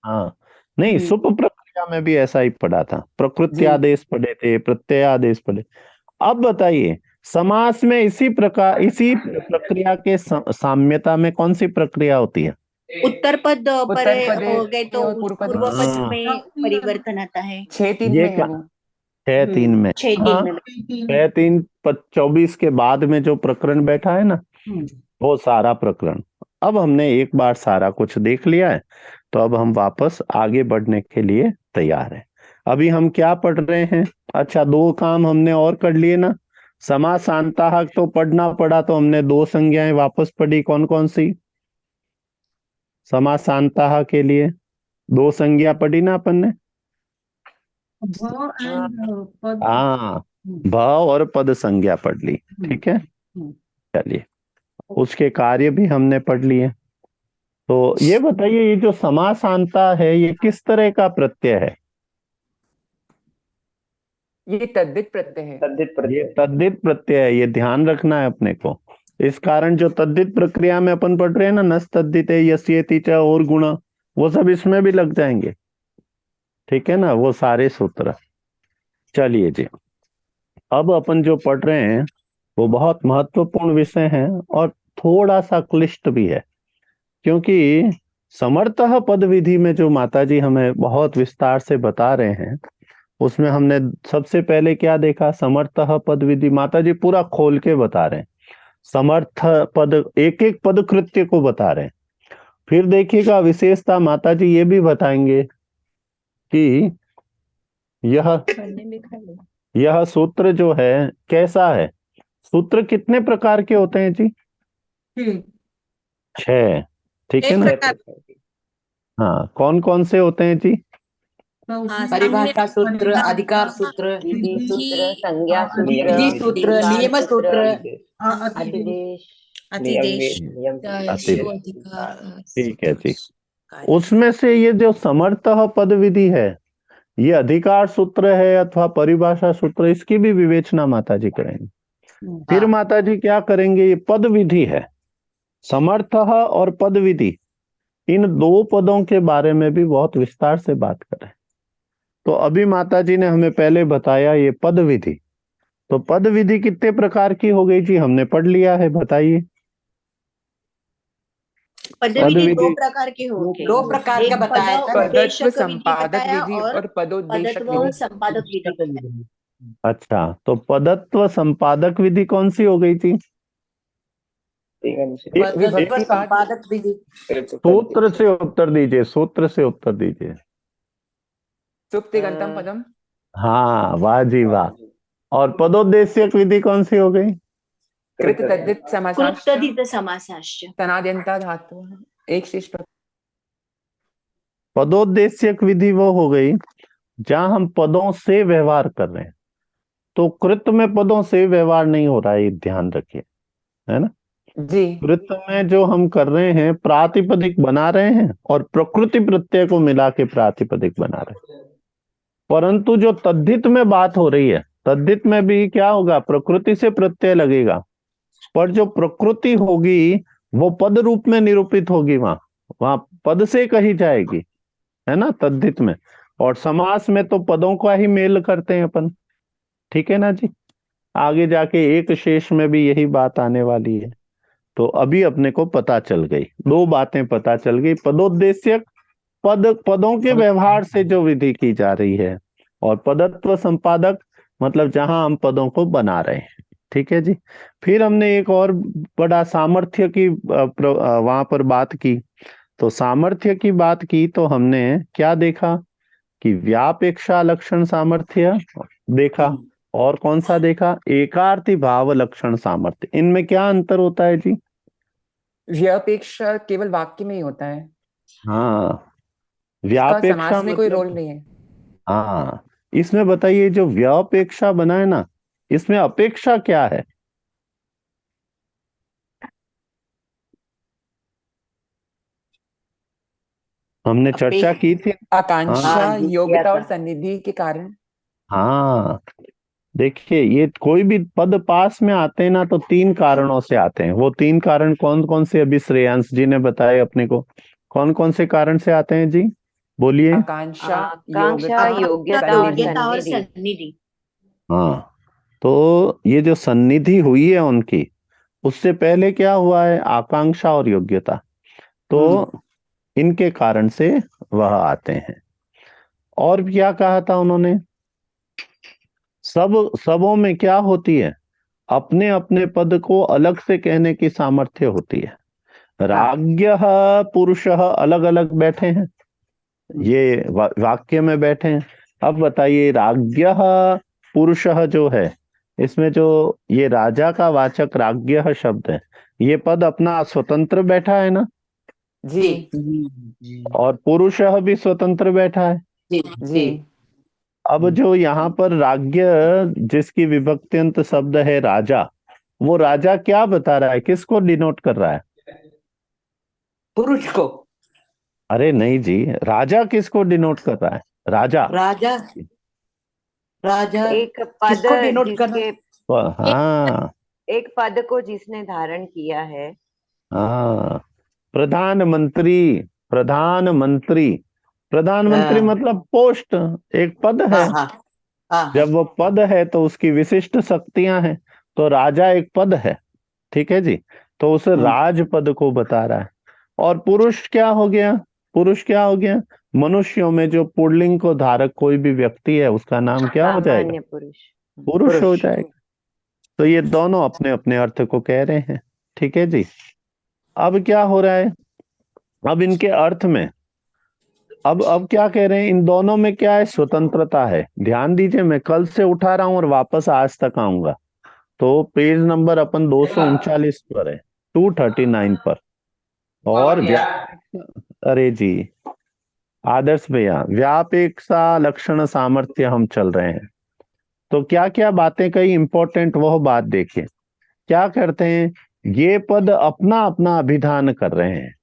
A: हाँ, नहीं सुप प्रक्रिया में भी ऐसा ही पढ़ा था। प्रकृति आदेश पढ़े थे, प्रत्यय आदेश पढ़े। अब बताइए, समास में इसी प्रक्रिया के साम्यता में कौन सी प्रक्रिया होती है?
E: उत्तर पद पर हो गए तो पूर्व पद में परिवर्तन आता है।
F: 6-3 में है वो।
A: 6-3 में 6-3 24 के बाद में जो प्रकरण बैठा है ना, वो सारा प्रकरण। अब हमने एक बार सारा कुछ देख लिया है, तो अब हम वापस आगे बढ़ने के लिए तैयार हैं। अभी हम क्या पढ़ रहे हैं? अच्छा, दो काम हमने और कर लिए ना। समासांताः तो पढ़ना पड़ा, तो हमने दो संज्ञाएं वापस पढ़ी। कौन कौन सी? समासांताः के लिए दो संज्ञा पढ़ी ना अपन ने। हाँ, भ और पद संज्ञा पढ़ ली, ठीक है। चलिए, उसके कार्य भी हमने पढ़ लिए। तो ये बताइए, ये जो समासांता है, ये किस तरह का प्रत्यय है?
F: ये तद्धित प्रत्यय है।
A: ये तद्धित प्रत्यय है, ये ध्यान रखना है अपने को। इस कारण जो तद्धित प्रक्रिया में अपन पढ़ रहे हैं ना, नस तद्धित है, यस्येति च और गुण, वो सब इसमें भी लग जाएंगे, ठीक है ना, वो सारे सूत्र। चलिए जी, अब अपन जो पढ़ रहे हैं वो बहुत महत्वपूर्ण विषय है और थोड़ा सा क्लिष्ट भी है, क्योंकि समर्थः पद विधि में जो माताजी हमें बहुत विस्तार से बता रहे हैं, उसमें हमने सबसे पहले क्या देखा? समर्थः पद विधि माताजी पूरा खोल के बता रहे हैं। समर्थ पद, एक एक पद कृत्य को बता रहे हैं। फिर देखिएगा विशेषता, माताजी ये भी बताएंगे कि यह सूत्र जो है कैसा है। सूत्र कितने प्रकार के होते हैं जी? 6, ठीक है ना। हाँ, कौन कौन से होते हैं जी?
L: परिभाषा सूत्र, अधिकार सूत्र,
K: विधि सूत्र, संज्ञा सूत्र,
L: विधि सूत्र, नियम सूत्र,
B: अतिदेश
A: ठीक है जी। उसमें से ये जो समर्थः पद विधि है, ये अधिकार सूत्र है अथवा परिभाषा सूत्र, इसकी भी विवेचना माताजी करेंगे। फिर माताजी क्या करेंगे? ये पद विधि है, समर्थः और पद विधि, इन दो पदों के बारे में भी बहुत विस्तार से बात करें। तो अभी माताजी ने हमें पहले बताया ये पद विधि। तो पद विधि कितने प्रकार की हो गई जी? हमने पढ़ लिया है, बताइए।
E: पद विधि दो प्रकार के हो गए।
L: दो प्रकार का बताया था,
F: पदत्व संपादक विधि और पदोद्देशक विधि।
E: संपादक विधि।
A: अच्छा, तो पदत्व संपादक विधि कौन सी हो गई थी?
L: पदत्व संपादक विधि।
A: सूत्र से उत्तर दीजिए, सूत्र से उत्तर दीजिए।
F: सुप्तिगंतम पदम।
A: हाँ, वाह जी वाह। और पदोद्देश्यक विधि कौन सी हो गई?
F: कृत तद्धित समासाश्च
E: कृतधित समासाश्च
F: तनाद्यन्ता धातु एक शिष्ट।
A: पदोद्देश्यक विधि वो हो गई जहां हम पदों से व्यवहार कर रहे हैं। तो कृत में पदों से व्यवहार नहीं हो रहा है, ये ध्यान रखिए, है ना
F: जी।
A: कृत में जो हम कर रहे हैं, प्रातिपदिक बना रहे हैं और प्रकृति प्रत्यय को मिला के प्रातिपदिक बना रहे हैं। परंतु जो तद्धित में बात हो रही है, तद्धित में भी क्या होगा? प्रकृति से प्रत्यय लगेगा, पर जो प्रकृति होगी वो पद रूप में निरूपित होगी। वहां पद से कही जाएगी, है ना, तद्धित में। और समास में तो पदों का ही मेल करते हैं अपन, ठीक है ना जी। आगे जाके एक शेष में भी यही बात आने वाली है। तो अभी अपने को पता चल गई, दो बातें पता चल गई। पदोद्देश्यक पदों के व्यवहार से जो विधि की जा रही है, और पदत्व संपादक मतलब जहां हम पदों को बना रहे हैं, ठीक है जी। फिर हमने एक और बड़ा सामर्थ्य की वहां पर बात की। तो सामर्थ्य की बात की तो हमने क्या देखा कि व्यापेक्षा लक्षण सामर्थ्य देखा, और कौन सा देखा, एकार्थी भाव लक्षण सामर्थ्य। इनमें क्या अंतर होता है जी?
F: व्यापेक्षा केवल वाक्य में ही होता है,
A: हाँ,
F: इसका
A: व्यापेक्षा
F: समास में कोई
A: मतलब,
F: रोल नहीं है।
A: हाँ, इसमें बताइए जो व्यापेक्षा बना है ना, इसमें अपेक्षा क्या है? हमने चर्चा की थी।
F: आकांक्षा,
A: हाँ
F: योग्यता और सन्निधि के कारण।
A: हाँ, देखिए ये कोई भी पद पास में आते हैं ना तो तीन कारणों से आते हैं। वो तीन कारण कौन कौन से अभी श्रेयांश जी ने बताए अपने को, कौन कौन से कारण से आते हैं जी, बोलिए।
F: आकांक्षा,
K: आकांक्षा, योग्यता और
E: सन्निधि।
A: हाँ, तो ये जो सन्निधि हुई है उनकी, उससे पहले क्या हुआ है, आकांक्षा और योग्यता, तो इनके कारण से वह आते हैं। और क्या कहा था उन्होंने, सबों में क्या होती है, अपने अपने पद को अलग से कहने की सामर्थ्य होती है। राज्ञ पुरुष अलग अलग बैठे हैं, ये वाक्य में बैठे हैं। अब बताइए राज्ञ पुरुष जो है, इसमें जो ये राजा का वाचक राज्ञ शब्द है, ये पद अपना स्वतंत्र बैठा है ना
F: जी।
A: और पुरुष भी स्वतंत्र बैठा है
F: जी।
A: अब जो यहाँ पर राज्ञ जिसकी विभक्त्यंत शब्द है राजा, वो राजा क्या बता रहा है, किसको डिनोट कर रहा है?
L: पुरुष को।
A: अरे नहीं जी, राजा किसको डिनोट कर रहा है? राजा
L: राजा राजा
K: एक पद
L: किसको डिनोट कर रहा है?
A: हाँ
K: एक पद को जिसने धारण किया है।
A: हाँ, प्रधानमंत्री। प्रधानमंत्री, प्रधानमंत्री मतलब पोस्ट, एक पद है। जब वो पद है तो उसकी विशिष्ट शक्तियां हैं। तो राजा एक पद है, ठीक है जी। तो उस राज पद को बता रहा है। और पुरुष क्या हो गया, पुरुष क्या हो गया, मनुष्यों में जो पुल्लिंग को धारक कोई भी व्यक्ति है उसका नाम क्या हो जाएगा,
K: सामान्य पुरुष,
A: पुरुष हो जाएगा। तो ये दोनों अपने अपने अर्थ को कह रहे हैं, ठीक है जी। अब क्या हो रहा है, अब इनके अर्थ में, अब क्या कह रहे हैं, इन दोनों में क्या है, स्वतंत्रता है। ध्यान दीजिए, मैं कल से उठा रहा हूं और वापस आज तक आऊंगा। तो पेज नंबर अपन 239 पर है, 239 पर। और अरे जी आदर्श भैया, व्यापेक्षा लक्षण सामर्थ्य हम चल रहे हैं। तो क्या क्या बातें कही इंपॉर्टेंट, वह बात देखिए। क्या करते हैं, ये पद अपना अपना अभिधान कर रहे हैं।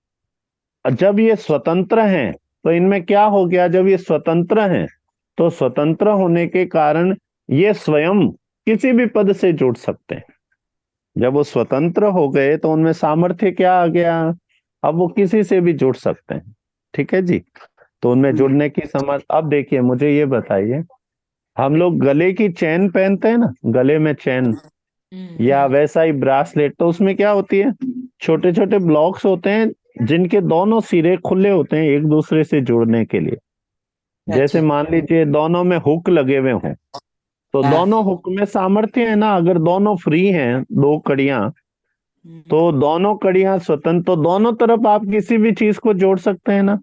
A: और जब ये स्वतंत्र हैं तो इनमें क्या हो गया, जब ये स्वतंत्र हैं तो स्वतंत्र होने के कारण ये स्वयं किसी भी पद से जुड़ सकते हैं। जब वो स्वतंत्र हो गए तो उनमें सामर्थ्य क्या आ गया, अब वो किसी से भी जुड़ सकते हैं, ठीक है जी। तो उनमें जुड़ने की समझ। अब देखिए मुझे ये बताइए, हम लोग गले की चेन पहनते हैं ना, गले में चेन या वैसा ही ब्रासलेट, तो उसमें क्या होती है, छोटे छोटे ब्लॉक्स होते हैं जिनके दोनों सिरे खुले होते हैं एक दूसरे से जुड़ने के लिए। जैसे मान लीजिए दोनों में हुक लगे हुए हों, तो दोनों हुक में सामर्थ्य है ना, अगर दोनों फ्री हैं दो कड़ियां, तो दोनों कड़ियां स्वतंत्र, तो दोनों तरफ आप किसी भी चीज को जोड़ सकते हैं ना।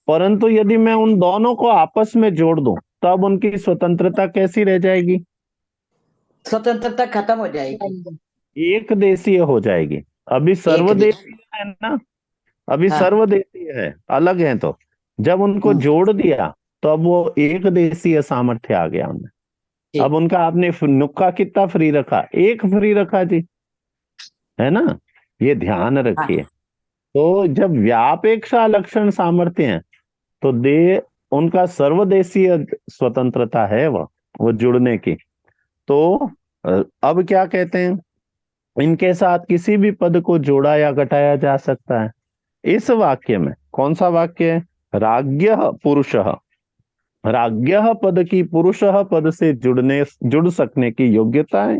A: परंतु यदि मैं उन दोनों को आपस में जोड़ दूं तब उनकी स्वतंत्रता कैसी रह जाएगी,
L: स्वतंत्रता खत्म हो जाएगी,
A: एक देशीय हो जाएगी। अभी सर्वदेशीय है ना, अभी सर्वदेशीय है, अलग है। तो जब उनको जोड़ दिया तो अब वो एक देशीय सामर्थ्य आ गया उनमें। अब उनका आपने नुक्का कितना फ्री रखा, एक फ्री रखा जी, है ना, ये ध्यान रखिए। तो जब व्यापेक्षा लक्षण सामर्थ्य है तो दे उनका सर्वदेशीय स्वतंत्रता है वो जुड़ने की। तो अब क्या कहते हैं, इनके साथ किसी भी पद को जोड़ा या घटाया जा सकता है। इस वाक्य में कौन सा वाक्य है, राज्ञः पुरुषः, राज्ञः पद की पुरुषः पद से जुड़ सकने की योग्यता है,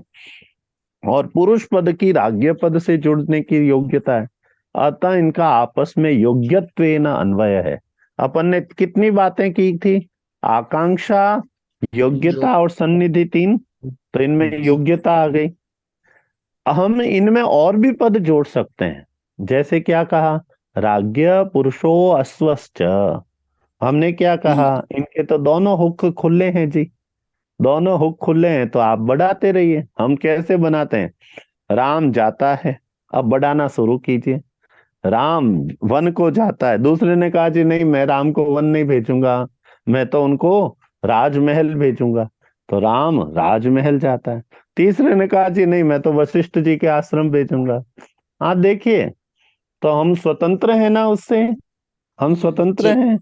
A: और पुरुष पद की राज्ञ पद से जुड़ने की योग्यता है। अतः इनका आपस में योग्यत्वेन अन्वय है। अपन ने कितनी बातें की थी? आकांक्षा, योग्यता और सन्निधि, तीन। तो इनमें योग्यता आ गई। हम इनमें और भी पद जोड़ सकते हैं। जैसे क्या कहा? राज्ञ पुरुषो अश्वश्च। हमने क्या कहा? इनके तो दोनों हुक खुले हैं जी, दोनों हुक खुले हैं, तो आप बढ़ाते रहिए। हम कैसे बनाते हैं? राम जाता है, अब बढ़ाना शुरू कीजिए। राम वन को जाता है, दूसरे ने कहा जी नहीं, मैं राम को वन नहीं भेजूंगा, मैं तो उनको राजमहल भेजूंगा, तो राम राजमहल जाता है। तीसरे ने कहा जी नहीं, मैं तो वशिष्ठ जी के आश्रम भेजूंगा। आप देखिए, तो हम स्वतंत्र हैं ना उससे, हम स्वतंत्र हैं,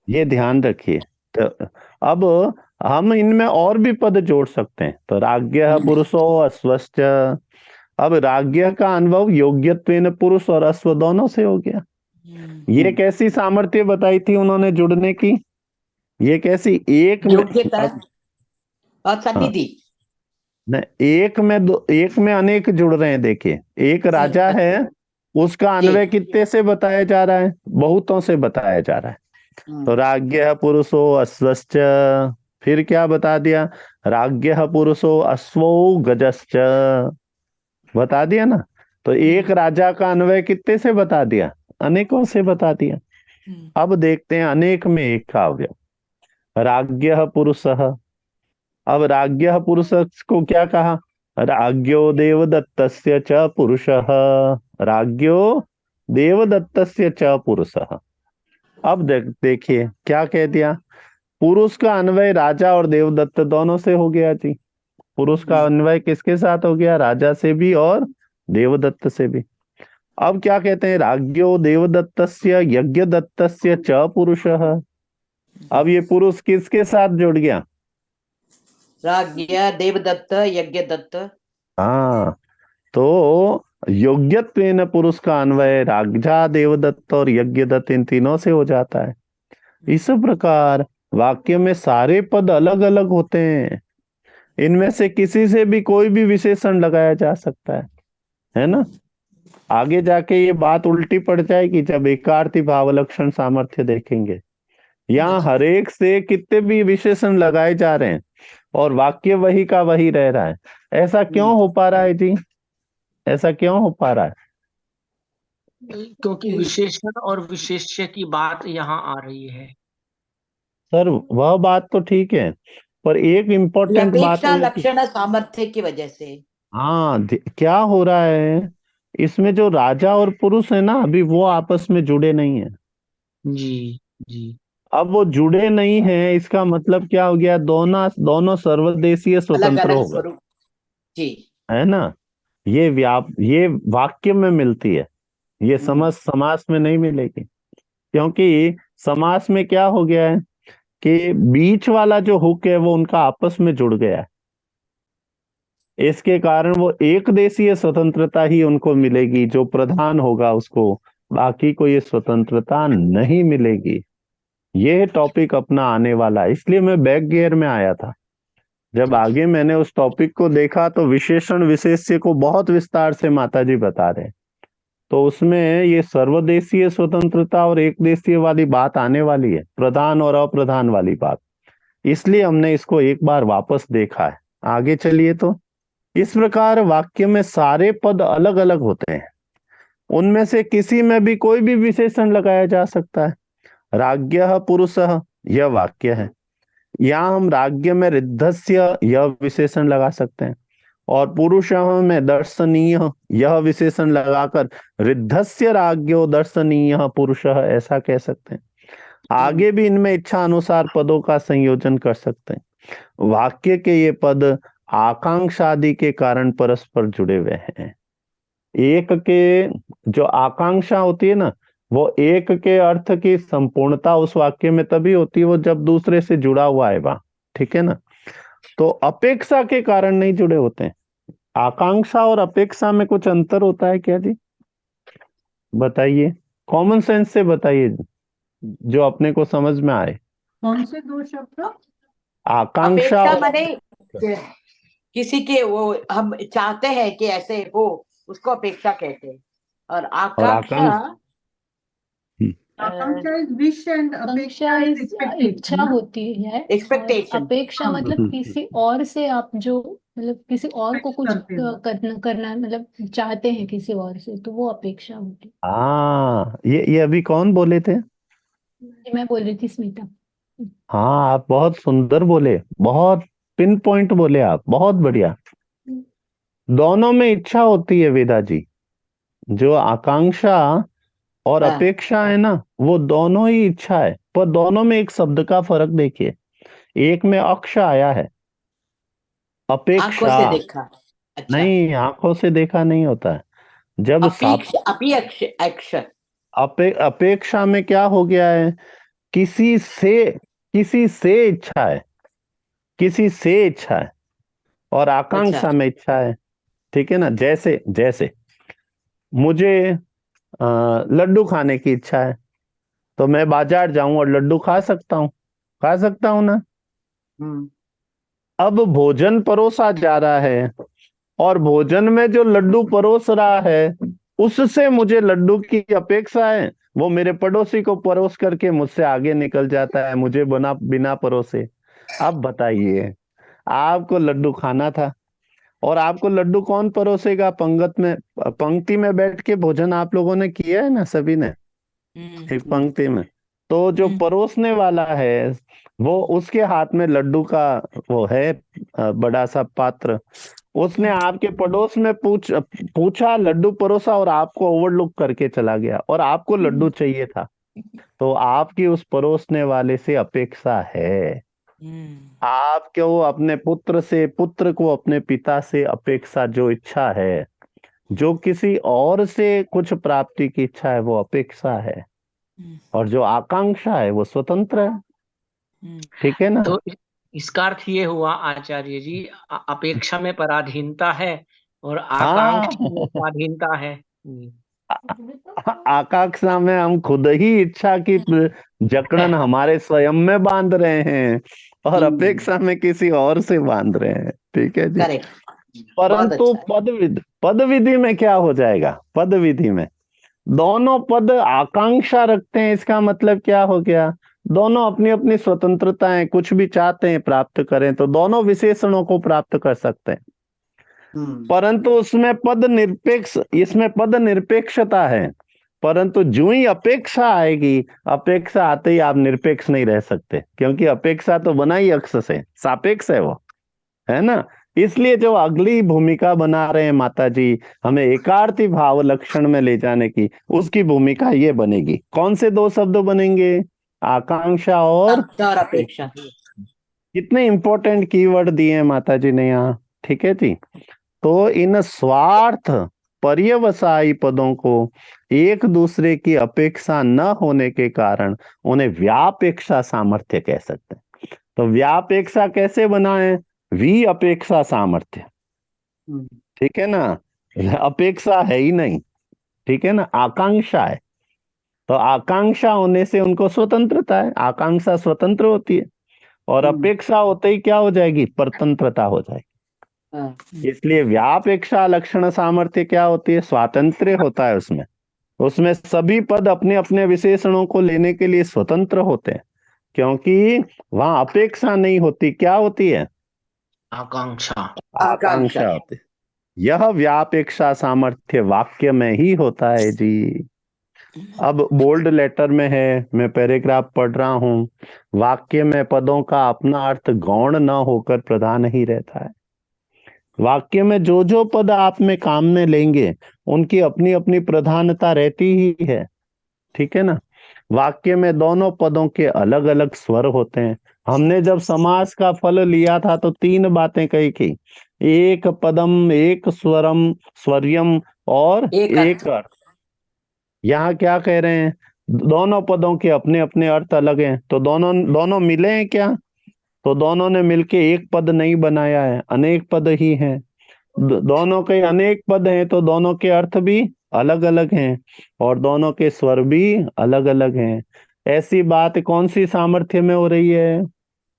A: ये ध्यान रखिए। तो अब हम इनमें और भी पद जोड़ सकते हैं। तो राज्ञः पुरुषो अश्वश्च। अब राज्ञ का अनुभव योग्यत्वेन पुरुष और अश्व दोनों से हो गया। ये कैसी सामर्थ्य बताई थी उन्होंने जुड़ने की? ये कैसी? एक में
L: योग्यता और
A: हाँ,
L: सन्निधि।
A: न, एक में अनेक जुड़ रहे हैं। देखिए, एक राजा है, उसका अन्वय कितने से बताया जा रहा है? बहुतों से बताया जा रहा है। तो राज्ञः पुरुषो अश्वश्च, फिर क्या बता दिया? राज्ञः पुरुषो अश्वो गजश्च, बता दिया ना। तो एक राजा का अन्वय कितने से बता दिया? अनेकों से बता दिया। अब देखते हैं अनेक में एक का अवयव, राज्ञः पुरुषः। अब राज्ञः पुरुष को क्या कहा? राज्ञो देवदत्तस्य च पुरुषः, राज्ञो देवदत्तस्य च पुरुषः। अब देखिए क्या कह दिया? पुरुष का अन्वय राजा और देवदत्त दोनों से हो गया जी। पुरुष का अन्वय किसके साथ हो गया? राजा से भी और देवदत्त से भी। अब क्या कहते हैं? राज्ञो देवदत्तस्य यज्ञदत्तस्य च पुरुषः। अब ये पुरुष किसके साथ जुड़ गया?
L: राज्ञ देवदत्त यज्ञदत्त।
A: हाँ, तो योग्यत्वेन पुरुष का अन्वय राजा, देवदत्त और यज्ञदत्त, इन तीनों से हो जाता है। इस प्रकार वाक्य में सारे पद अलग अलग होते हैं, इनमें से किसी से भी कोई भी विशेषण लगाया जा सकता है ना। आगे जाके ये बात उल्टी पड़ जाएगी जब एकार्थी भावलक्षण सामर्थ्य देखेंगे। यहाँ हर एक से कितने भी विशेषण लगाए जा रहे हैं और वाक्य वही का वही रह रहा है। ऐसा क्यों हो पा रहा है जी? ऐसा क्यों हो पा रहा है?
H: क्योंकि विशेषण और विशेष्य की बात यहाँ आ रही है।
A: सर वह बात तो ठीक है, पर एक इम्पोर्टेंट बात
L: अपेक्षा
A: है
L: लक्षण सामर्थ्य की वजह से।
A: हाँ, क्या हो रहा है इसमें? जो राजा और पुरुष है ना, अभी वो आपस में जुड़े नहीं है
H: जी जी।
A: अब वो जुड़े नहीं है, इसका मतलब क्या हो गया? दोनों दोनों सर्वदेशीय
L: अलग
A: स्वतंत्र
L: अलग
A: हो गए,
L: स्वरूप। जी।
A: है ना। ये वाक्य में मिलती है, ये समास में नहीं मिलेगी। क्योंकि समास में क्या हो गया है कि बीच वाला जो हुक है वो उनका आपस में जुड़ गया है। इसके कारण वो एक देशीय स्वतंत्रता ही उनको मिलेगी, जो प्रधान होगा उसको, बाकी को ये स्वतंत्रता नहीं मिलेगी। ये टॉपिक अपना आने वाला है, इसलिए मैं बैक गियर में आया था। जब आगे मैंने उस टॉपिक को देखा तो विशेषण विशेष्य को बहुत विस्तार से माताजी बता रहे हैं, तो उसमें ये सर्वदेशीय स्वतंत्रता और एक देशीय वाली बात आने वाली है, प्रधान और अप्रधान वाली बात। इसलिए हमने इसको एक बार वापस देखा है। आगे चलिए। तो इस प्रकार वाक्य में सारे पद अलग अलग होते हैं, उनमें से किसी में भी कोई भी विशेषण लगाया जा सकता है। राज्ञः पुरुषः यह वाक्य है, यहाँ हम राज्ञ में रिद्धस्य यह विशेषण लगा सकते हैं, और पुरुषः में दर्शनीय यह विशेषण लगाकर रिद्धस्य राज्ञो दर्शनीय पुरुषः ऐसा कह सकते हैं। आगे भी इनमें इच्छा अनुसार पदों का संयोजन कर सकते हैं। वाक्य के ये पद आकांक्षादि के कारण परस्पर जुड़े हुए हैं। एक के जो आकांक्षा होती है ना, वो एक के अर्थ की संपूर्णता उस वाक्य में तभी होती है वो जब दूसरे से जुड़ा हुआ है वहां, ठीक है ना। तो अपेक्षा के कारण नहीं जुड़े होते हैं। आकांक्षा और अपेक्षा में कुछ अंतर होता है क्या जी? बताइए, कॉमन सेंस से बताइए। जो अपने को समझ में आए।
I: कौन से दो शब्द?
A: आकांक्षा
L: अपेक्षा
A: और
L: माने किसी के वो हम चाहते हैं कि ऐसे हो, उसको अपेक्षा कहते हैं। और आकांक्षा
I: आकांक्षा इज विश एंड
J: आकांक्षा
I: अपेक्षा इज
J: इज
I: एक्सपेक्टेशन
J: इच्छा होती है, और
L: एक्सपेक्टेशन।
J: अपेक्षा मतलब किसी और से आप जो मतलब किसी और को कुछ
I: करते हो।
J: करना मतलब चाहते हैं किसी और से, तो वो अपेक्षा होती
A: हाँ, ये अभी कौन बोले थे?
J: है। मैं बोल रही थी स्मिता।
A: हाँ, आप बहुत सुंदर बोले, बहुत पिन पॉइंट बोले आप, बहुत बढ़िया। दोनों में इच्छा होती है वेदा जी। जो आकांक्षा और
L: हाँ,
A: अपेक्षा है ना, वो दोनों ही इच्छा है, पर दोनों में एक शब्द का फर्क देखिए। एक में अक्ष आया है,
L: आंखों
A: अपेक्षा।
L: से देखा। अच्छा,
A: नहीं, आंखों से देखा नहीं होता है। जब साप
L: अपेक्षा।
A: अपेक्षा में क्या हो गया है? किसी से किसी से इच्छा है, किसी से इच्छा है, और
L: अच्छा,
A: आकांक्षा में इच्छा है। ठीक है ना? जैसे जैसे मुझे लड्डू खाने की इच्छा है, तो मैं बाजार जाऊं और लड्डू खा सकता हूं ना?
L: हम्म,
A: अब भोजन परोसा जा रहा है, और भोजन में जो लड्डू परोस रहा है, उससे मुझे लड्डू की अपेक्षा है। वो मेरे पड़ोसी को परोस करके मुझसे आगे निकल जाता है, मुझे बना बिना परोसे। अब बताइए, आपको लड्डू खाना था, और आपको लड्डू कौन परोसेगा? पंक्ति में बैठ के भोजन आप लोगों ने किया है ना, सभी ने, एक पंक्ति में। तो जो परोसने वाला है, वो उसके हाथ में लड्डू का वो है, बड़ा सा पात्र। उसने आपके पड़ोस में पूछा, लड्डू परोसा, और आपको ओवरलुक करके चला गया, और आपको लड्डू चाहिए था। तो आपकी उस परोसने वाले से अपेक्षा है। आपको अपने पुत्र से, पुत्र को अपने पिता से अपेक्षा, जो इच्छा है, जो किसी और से कुछ प्राप्ति की इच्छा है, वो अपेक्षा है। और जो आकांक्षा है, वो स्वतंत्र है। ठीक है ना?
H: तो इसका अर्थ ये हुआ आचार्य जी, अपेक्षा में पराधीनता है और
A: हाँ।
H: आकांक्षा में स्वाधीनता है।
A: आकांक्षा में हम खुद ही इच्छा की जकड़न हमारे स्वयं में बांध रहे हैं, और अपेक्षा में किसी और से बांध रहे हैं। ठीक है जी।
L: करेक्ट, बहुत
A: परंतु
L: अच्छा है।
A: पद विधि में क्या हो जाएगा? पद विधि में दोनों पद आकांक्षा रखते हैं, इसका मतलब क्या हो गया? दोनों अपनी अपनी स्वतंत्रता है, कुछ भी चाहते हैं प्राप्त करें तो दोनों विशेषणों को प्राप्त कर सकते हैं। परंतु इसमें पद निरपेक्षता है। परंतु जो ही अपेक्षा आएगी, अपेक्षा आते ही आप निरपेक्ष नहीं रह सकते, क्योंकि अपेक्षा तो बना ही अक्ष से, सापेक्ष है वो, है ना? इसलिए जो अगली भूमिका बना रहे हैं माता जी, हमें एकार्थी भाव लक्षण में ले जाने की, उसकी भूमिका ये बनेगी। कौन से दो शब्द बनेंगे? आकांक्षा और
L: अपेक्षा।
A: कितने इंपॉर्टेंट कीवर्ड दिए हैं माता जी ने यहाँ। ठीक है जी। तो इन स्वार्थ पर्यवसायी पदों को एक दूसरे की अपेक्षा न होने के कारण उन्हें व्यापेक्षा सामर्थ्य कह सकते हैं। तो व्यापेक्षा कैसे बनाए? वी अपेक्षा सामर्थ्य। ठीक है ना? अपेक्षा है ही नहीं। ठीक है ना? आकांक्षा है। तो आकांक्षा होने से उनको स्वतंत्रता है, आकांक्षा स्वतंत्र होती है, और अपेक्षा होते ही क्या हो जाएगी? परतंत्रता हो जाएगी। इसलिए व्यापेक्षा लक्षण सामर्थ्य क्या होती है? स्वातंत्र्य होता है उसमें। उसमें सभी पद अपने अपने विशेषणों को लेने के लिए स्वतंत्र होते हैं, क्योंकि वहां अपेक्षा नहीं होती। क्या होती है?
H: आकांक्षा।
A: आकांक्षा होती है। यह व्यापेक्षा सामर्थ्य वाक्य में ही होता है जी। अब बोल्ड लेटर में है, मैं पैराग्राफ पढ़ रहा हूं। वाक्य में पदों का अपना अर्थ गौण न होकर प्रधान ही रहता है। वाक्य में जो जो पद आप में काम में लेंगे, उनकी अपनी अपनी प्रधानता रहती ही है। ठीक है ना? वाक्य में दोनों पदों के अलग अलग स्वर होते हैं। हमने जब समास का फल लिया था तो 3 बातें कही थी। एक पदम, एक स्वरम, स्वर्यम, और एक अर्थ। यहाँ क्या कह रहे हैं? दोनों पदों के अपने अपने अर्थ अलग हैं, तो दोनों दोनों मिले हैं क्या? तो दोनों ने मिलके एक पद नहीं बनाया है, अनेक पद ही हैं। दोनों के अनेक पद हैं, तो दोनों के अर्थ भी अलग अलग हैं, और दोनों के स्वर भी अलग अलग हैं। ऐसी बात कौन सी सामर्थ्य में हो रही है?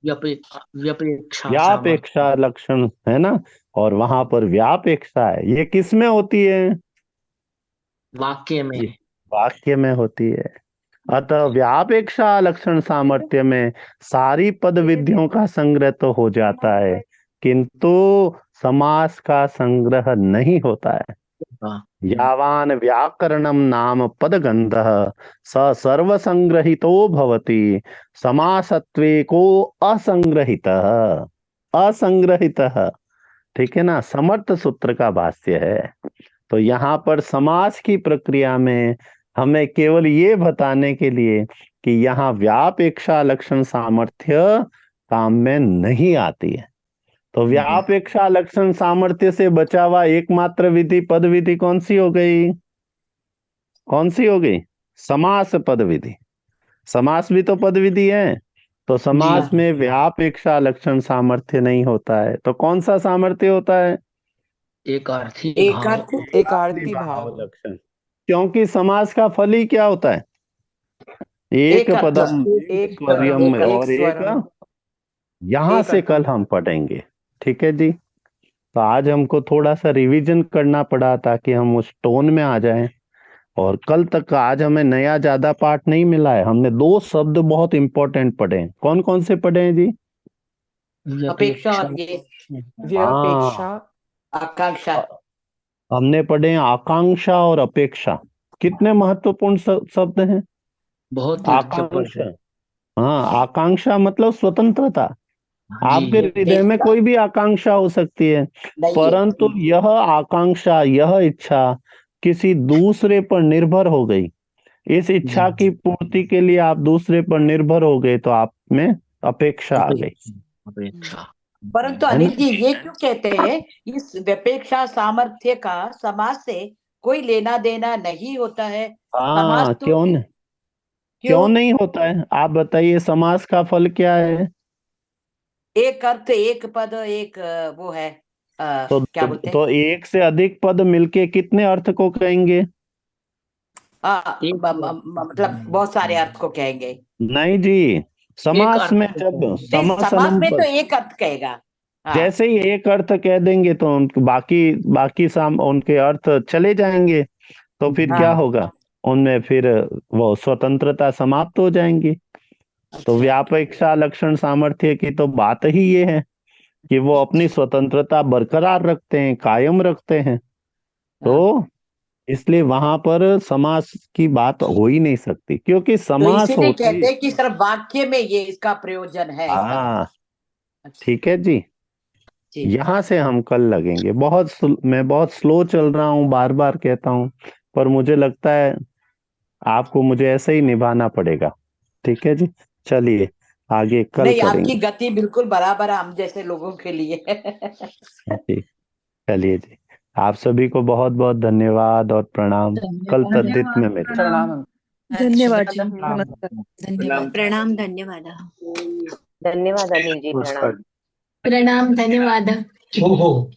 H: व्यपेक्षा
A: व्यापेक्षा लक्षण है ना, और वहां पर व्यापेक्षा है, ये किस में होती है?
H: वाक्य में।
A: वाक्य में होती है। अतः व्यापेक्षा लक्षण सामर्थ्य में सारी पद विधियों का संग्रह तो हो जाता है, किंतु समास का संग्रह नहीं होता है। यावान व्याकरणम नाम पदगंधः स सर्व संग्रहितो भवति, समासत्वे को असंग्रहितः। असंग्रहितः, ठीक है ना, समर्थ सूत्र का भाष्य है। तो यहाँ पर समास की प्रक्रिया में हमें केवल ये बताने के लिए कि यहाँ व्यापेक्षा लक्षण सामर्थ्य काम में नहीं आती है। तो व्यापेक्षा लक्षण सामर्थ्य से बचा हुआ एकमात्र विधि पद विधि कौन सी हो गई? कौन सी हो गई? समास पद विधि। समास भी तो पद विधि है। तो समास में व्यापेक्षा लक्षण सामर्थ्य नहीं होता है, तो कौन सा सामर्थ्य होता है?
H: एकार्थी
F: भाव
A: लक्षण। क्योंकि समास का फल ही क्या होता है? एक पदम एक स्वरम और एक, यहां से कल हम पढ़ेंगे। ठीक है जी। तो आज हमको थोड़ा सा रिवीजन करना पड़ा ताकि हम उस टोन में आ जाएं, और कल तक आज हमें नया ज्यादा पाठ नहीं मिला है। हमने 2 शब्द बहुत इंपॉर्टेंट पढ़े हैं। कौन कौन से पढ़े हैं जी?
L: अपेक्षा और ये
F: व्यापेक्षा,
L: आकांक्षा।
A: हमने पढ़े हैं आकांक्षा और अपेक्षा। कितने महत्वपूर्ण शब्द हैं।
H: बहुत
A: आकांक्षा, हाँ, आकांक्षा मतलब स्वतंत्रता। आपके हृदय में कोई भी आकांक्षा हो सकती है, परंतु यह आकांक्षा, यह इच्छा किसी दूसरे पर निर्भर हो गई। इस इच्छा की पूर्ति के लिए आप दूसरे पर निर्भर हो गए, तो आप में अपेक्षा आ गई।
H: अपेक्षा।
L: परंतु अनिल जी ये क्यों कहते हैं इस व्यपेक्षा सामर्थ्य का समास से कोई लेना देना नहीं होता है?
A: हाँ, क्यों नहीं होता है? आप बताइए, समास का फल क्या है?
L: एक अर्थ, एक पद, एक वो है क्या बोलते हैं?
A: तो एक से अधिक पद मिलके कितने अर्थ को कहेंगे?
L: मतलब बहुत सारे अर्थ को कहेंगे।
A: नहीं जी, समास में जब
L: समास में तो एक अर्थ कहेगा।
A: जैसे ही एक अर्थ कह देंगे तो बाकी उनके अर्थ चले जाएंगे, तो फिर क्या होगा? उनमें फिर वो स्वतंत्रता समाप्त हो जाएंगी। तो व्यापेक्षा लक्षण सामर्थ्य की तो बात ही ये है कि वो अपनी स्वतंत्रता बरकरार रखते हैं, कायम रखते हैं। तो इसलिए वहां पर समास की बात हो ही नहीं सकती, क्योंकि समास
L: इसीलिए
A: होती
L: कहते हैं कि सिर्फ वाक्य में ये इसका प्रयोजन है।
A: हाँ, ठीक है जी। यहाँ से हम कल लगेंगे। मैं बहुत स्लो चल रहा हूँ, बार बार कहता हूँ, पर मुझे लगता है आपको मुझे ऐसे ही निभाना पड़ेगा। ठीक है जी, चलिए आगे कल
L: नहीं,
A: करेंगे।
L: आपकी गति बिल्कुल बराबर है हम जैसे लोगों के लिए।
A: जी, चलिए जी, आप सभी को बहुत बहुत धन्यवाद और प्रणाम। कल तद्धित में मिले।
F: प्रणाम।
E: धन्यवाद जी,
B: नमस्कार।
E: धन्यवाद, प्रणाम, धन्यवाद।
K: धन्यवाद अनिल जी, प्रणाम।
J: प्रणाम, धन्यवाद।
M: हो